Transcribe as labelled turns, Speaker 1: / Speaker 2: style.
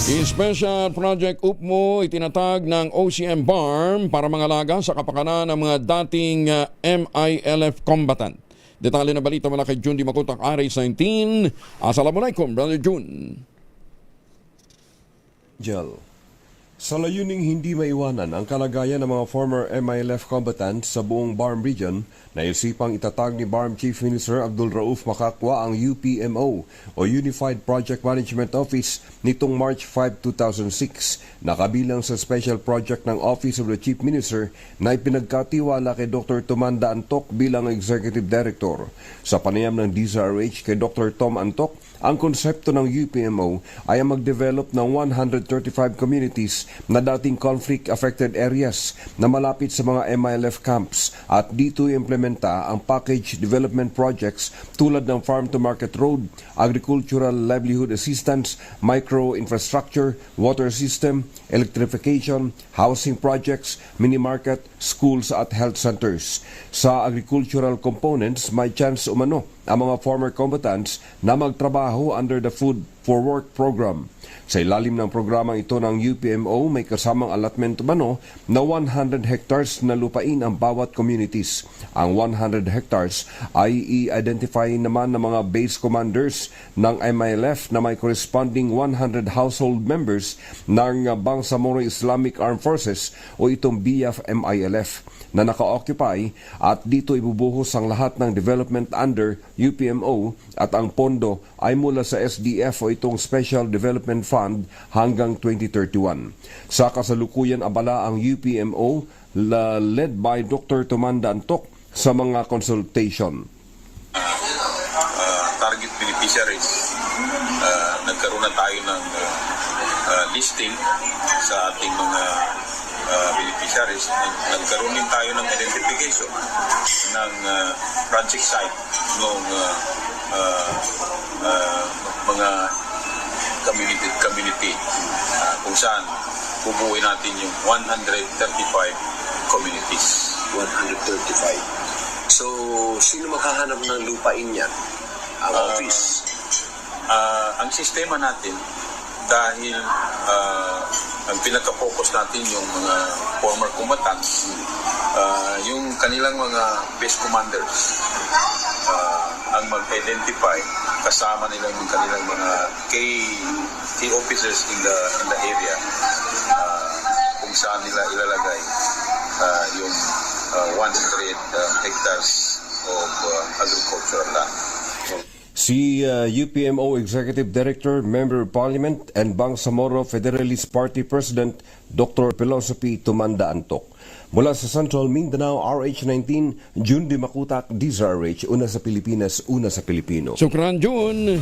Speaker 1: Special Project UPMO itinatag ng OCM BARM para mangalaga sa kapakanan ng mga dating MILF combatant. Detalye na balita mula kay June Di Makutak, RS19. Assalamualaikum, Brother June.
Speaker 2: Sa layuning hindi maiwanan ang kalagayan ng mga former MILF combatants sa buong BARM region, naisipang itatag ni BARM Chief Minister Abdul Rauf Makakwa ang UPMO o Unified Project Management Office nitong March 5, 2006 na kabilang sa Special Project ng Office of the Chief Minister na ipinagkatiwala kay Dr. Tumanda Antok bilang Executive Director. Sa panayam ng DZRH kay Dr. Tom Antok, ang konsepto ng UPMO ay ang mag-develop ng 135 communities na dating conflict-affected areas na malapit sa mga MILF camps at dito implementa ang package development projects tulad ng farm-to-market road, agricultural livelihood assistance, micro-infrastructure, water system, electrification, housing projects, mini-market, schools at health centers. Sa agricultural components, may chance umano ang mga former combatants na magtrabaho under the Food for Work program. Sa ilalim ng programang ito ng UPMO, may kasamang allotment umano na 100 hectares na lupain ang bawat communities. Ang 100 hectares ay i-identify naman ng mga base commanders ng MILF na may corresponding 100 household members ng Bangsamoro Islamic Armed Forces o itong BF-MILF na naka-occupy at dito ibubuhos ang lahat ng development under UPMO at ang pondo ay mula sa SDF o itong Special Development Fund hanggang 2031. Sa kasalukuyan abala ang UPMO led by Dr. Tumanda Antok sa mga consultation.
Speaker 3: Target beneficiaries, nagkaroon na tayo ng listing sa ating mga beneficiaries. Nagkaroon din tayo ng identification ng project site ng mga community kung saan bubuuin natin yung 135 communities.
Speaker 4: 135. So, sino maghahanap ng lupain yan? Ang office?
Speaker 3: Ang sistema natin, dahil ang pinaka-focus natin yung mga former combatants, yung kanilang mga base commanders ang mag-identify kasama nila yung kanilang mga key officers in the area kung saan nila ilalagay yung 100 hectares of agricultural land.
Speaker 2: Si UPMO Executive Director, Member of Parliament and Bangsamoro Federalist Party President Dr. Philosophy Tumanda Antok. Mula sa Central Mindanao, RH19, June Di Makutak, DZRH, una sa Pilipinas, una sa Pilipino.
Speaker 1: Sukran, June.